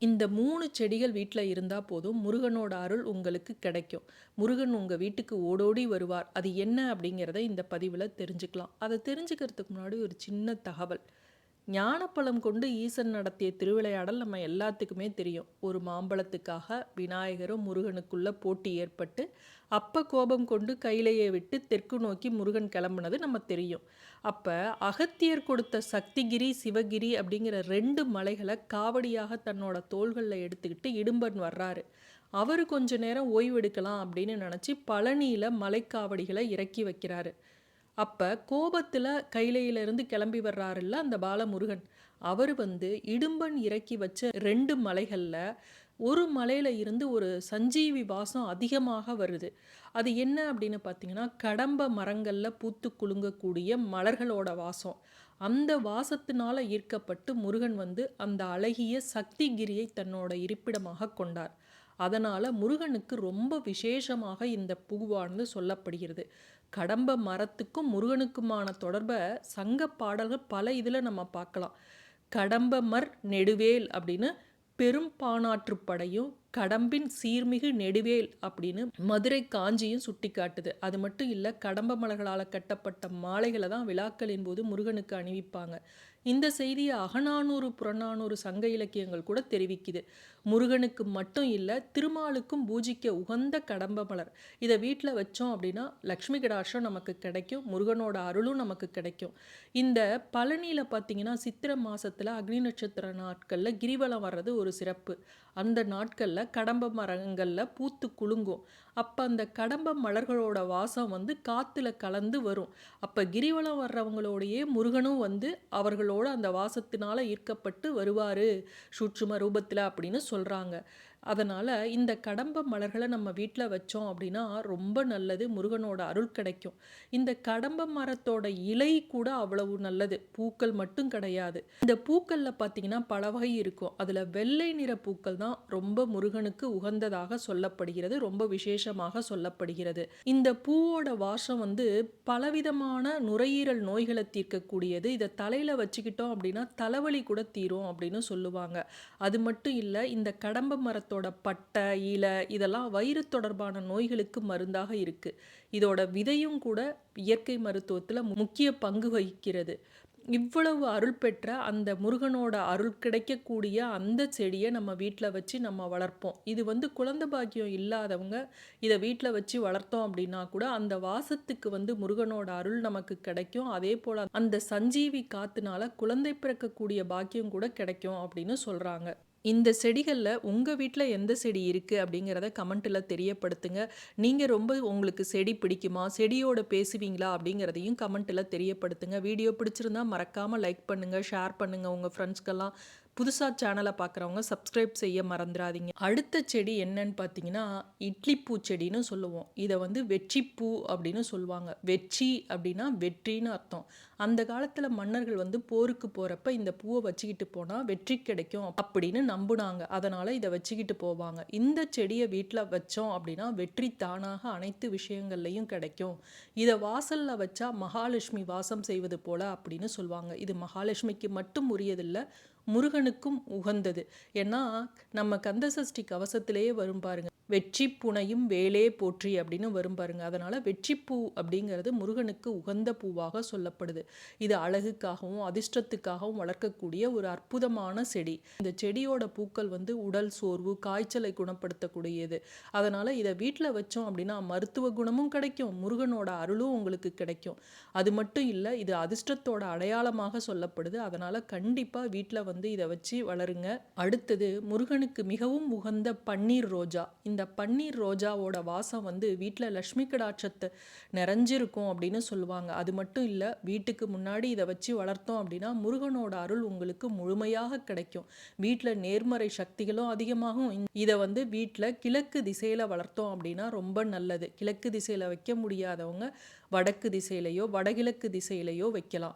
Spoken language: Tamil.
இந்த 3 செடிகள் வீட்ல இருந்தா போதும். முருகனோட அருள் உங்களுக்கு கிடைக்கும். முருகன் உங்க வீட்டுக்கு ஓடோடி வருவார். அது என்ன அப்படிங்கிறத இந்த பதிவுல தெரிஞ்சுக்கலாம். அத தெரிஞ்சுக்கிறதுக்கு முன்னாடி ஒரு சின்ன தகவல். ஞானப்பழம் கொண்டு ஈசன் நடத்திய திருவிளையாடல் நம்ம எல்லாத்துக்குமே தெரியும். ஒரு மாம்பழத்துக்காக விநாயகரும் முருகனுக்குள்ள போட்டி ஏற்பட்டு, அப்ப கோபம் கொண்டு கையிலையை விட்டு தெற்கு நோக்கி முருகன் கிளம்புனது நம்ம தெரியும். அப்ப அகத்தியர் கொடுத்த சக்திகிரி, சிவகிரி அப்படிங்கிற 2 மலைகள காவடியாக தன்னோட தோள்கள்ல எடுத்துக்கிட்டு இடும்பன் வர்றாரு. அவரு கொஞ்ச நேரம் ஓய்வெடுக்கலாம் அப்படின்னு நினைச்சு பழனியில மலைக்காவடிகள இறக்கி வைக்கிறாரு. அப்ப கோபத்துல கைலையிலிருந்து கிளம்பி வர்றாருல்ல அந்த பாலமுருகன். அவரு இடும்பன் இறக்கி வச்ச 2 மலைகள்ல, ஒரு மலையில இருந்து ஒரு சஞ்சீவி வாசம் அதிகமாக வருது. அது என்ன அப்படின்னு பார்த்தீங்கன்னா, கடம்ப மரங்கள்ல பூத்து குலுங்கக்கூடிய மலர்களோட வாசம். அந்த வாசத்தினால ஈர்க்கப்பட்டு முருகன் அந்த அழகிய சக்திகிரியை தன்னோட இருப்பிடமாக கொண்டார். அதனால முருகனுக்கு ரொம்ப விசேஷமாக இந்த பூவானது சொல்லப்படுகிறது. கடம்ப மரத்துக்கும் முருகனுக்குமான தொடர்பை சங்க பாடல்கள் பல இதில் நம்ம பார்க்கலாம். கடம்பமர் நெடுவேல் அப்படின்னு பெரும் பாணாற்றுப் படையும், கடம்பின் சீர்மிகு நெடுவேல் அப்படின்னு மதுரை காஞ்சியும் சுட்டி காட்டுது. அது மட்டும் இல்லை, கடம்ப மலர்களால் கட்டப்பட்ட மாலைகளை தான் விழாக்களின் போது முருகனுக்கு அணிவிப்பாங்க. இந்த செய்தியை அகநானூறு புறநானூறு சங்க இலக்கியங்கள் கூட தெரிவிக்குது. முருகனுக்கு மட்டும் இல்லை, திருமாலுக்கும் பூஜிக்க உகந்த கடம்ப மலர். இதை வீட்டில் வச்சோம் அப்படின்னா லக்ஷ்மி கடாட்சம் நமக்கு கிடைக்கும், முருகனோட அருளும் நமக்கு கிடைக்கும். இந்த பழனியில் பார்த்தீங்கன்னா சித்திரை மாதத்தில் அக்னி நட்சத்திர நாட்களில் கிரிவலம் வர்றது ஒரு சிறப்பு. அந்த நாட்களில் கடம்ப மரங்களில் பூத்து குலுங்கும். அப்போ அந்த கடம்ப மலர்களோட வாசம் காற்றுல கலந்து வரும். அப்போ கிரிவலம் வர்றவங்களோடையே முருகனும் அவர்களோட அந்த வாசத்தினால ஈர்க்கப்பட்டு வருவார் சூட்சும ரூபத்தில் அப்படின்னு சொல்கிறாங்க. அதனால் இந்த கடம்ப மலர்களை நம்ம வீட்டில் வச்சோம் அப்படின்னா ரொம்ப நல்லது, முருகனோட அருள் கிடைக்கும். இந்த கடம்ப மரத்தோட இலை கூட அவ்வளவு நல்லது, பூக்கள் மட்டும் கிடையாது. இந்த பூக்களில் பார்த்தீங்கன்னா பல வகை இருக்கும். அதில் வெள்ளை நிற பூக்கள் தான் ரொம்ப முருகனுக்கு உகந்ததாக சொல்லப்படுகிறது, ரொம்ப விசேஷமாக சொல்லப்படுகிறது. இந்த பூவோட வாசம் பலவிதமான நுரையீரல் நோய்களை தீர்க்கக்கூடியது. இதை தலையில் வச்சுக்கிட்டோம் அப்படின்னா தலைவலி கூட தீரும் அப்படின்னு சொல்லுவாங்க. அது மட்டும் இல்லை, இந்த கடம்ப மரத்தோட பட்டை, இலை இதெல்லாம் வயிறு தொடர்பான நோய்களுக்கு மருந்தாக இருக்கு. இதோட விதையும் கூட இயற்கை மருத்துவத்தில் முக்கிய பங்கு வகிக்கிறது. இவ்வளவு அருள் பெற்ற அந்த முருகனோட அருள் கிடைக்கக்கூடிய அந்த செடியை நம்ம வீட்டில் வச்சு நம்ம வளர்ப்போம். இது குழந்தை பாக்கியம் இல்லாதவங்க இதை வீட்டில் வச்சு வளர்த்தோம் அப்படின்னா கூட அந்த வாசத்துக்கு முருகனோட அருள் நமக்கு கிடைக்கும். அதே போல் அந்த சஞ்சீவி காத்துனால குழந்தை பிறக்கக்கூடிய பாக்கியம் கூட கிடைக்கும் அப்படின்னு சொல்கிறாங்க. இந்த செடிகளில் உங்கள் வீட்டில் எந்த செடி இருக்குது அப்படிங்கிறத கமெண்ட்டில் தெரியப்படுத்துங்க. நீங்கள் உங்களுக்கு செடி பிடிக்குமா, செடியோட பேசுவீங்களா அப்படிங்கிறதையும் கமெண்ட்டில் தெரியப்படுத்துங்க. வீடியோ பிடிச்சிருந்தா மறக்காமல் லைக் பண்ணுங்கள், ஷேர் பண்ணுங்கள் உங்கள் ஃப்ரெண்ட்ஸ்க்கெல்லாம். புதுசாக சேனலை பார்க்குறவங்க சப்ஸ்கிரைப் செய்ய மறந்துடாதீங்க. அடுத்த செடி என்னன்னு பார்த்தீங்கன்னா இட்லி பூ செடின்னு சொல்லுவோம். இதை வெற்றிப்பூ அப்படின்னு சொல்லுவாங்க. வெற்றி அப்படின்னா வெற்றின்னு அர்த்தம். அந்த காலத்தில் மன்னர்கள் போருக்கு போகிறப்ப இந்த பூவை வச்சுக்கிட்டு போனால் வெற்றி கிடைக்கும் அப்படின்னு நம்புனாங்க. அதனால் இதை வச்சுக்கிட்டு போவாங்க. இந்த செடியை வீட்டில் வச்சோம் அப்படின்னா வெற்றி தானாக அனைத்து விஷயங்கள்லையும் கிடைக்கும். இதை வாசலில் வச்சா மகாலட்சுமி வாசம் செய்வது போல அப்படின்னு சொல்லுவாங்க. இது மகாலட்சுமிக்கு மட்டும் உரியதில்லை, முருகனுக்கும் உகந்தது. ஏன்னா நம்ம கந்தசஷ்டி கவசத்திலேயே வரும் பாருங்க, வெற்றி புனையும் வேலே போற்றி அப்படின்னு வரும் பாருங்க. அதனால வெற்றிப்பூ அப்படிங்கிறது முருகனுக்கு உகந்த பூவாக சொல்லப்படுது. இது அழகுக்காகவும் அதிர்ஷ்டத்துக்காகவும் வளர்க்கக்கூடிய ஒரு அற்புதமான செடி. இந்த செடியோட பூக்கள் உடல் சோர்வு, காய்ச்சலை குணப்படுத்தக்கூடியது. அதனால இதை வீட்டில் வச்சோம் அப்படின்னா மருத்துவ குணமும் கிடைக்கும், முருகனோட அருளும் உங்களுக்கு கிடைக்கும். அது மட்டும் இல்லை, இது அதிர்ஷ்டத்தோட அடையாளமாக சொல்லப்படுது. அதனால கண்டிப்பா வீட்டில் இதை வச்சு வளருங்க. அடுத்தது முருகனுக்கு மிகவும் உகந்த பன்னீர் ரோஜா. இந்த பன்னீர் ரோஜாவோட வாசம் வீட்டில் லக்ஷ்மி கடாட்சத்தை நிறைஞ்சிருக்கும் அப்படின்னு சொல்லுவாங்க. அது மட்டும் இல்லை, வீட்டுக்கு முன்னாடி இதை வச்சு வளர்த்தோம் அப்படின்னா முருகனோட அருள் உங்களுக்கு முழுமையாக கிடைக்கும். வீட்டில் நேர்மறை சக்திகளும் அதிகமாகும். இதை வீட்டில் கிழக்கு திசையில் வளர்த்தோம் அப்படின்னா ரொம்ப நல்லது. கிழக்கு திசையில் வைக்க முடியாதவங்க வடக்கு திசையிலையோ வடகிழக்கு திசையிலையோ வைக்கலாம்.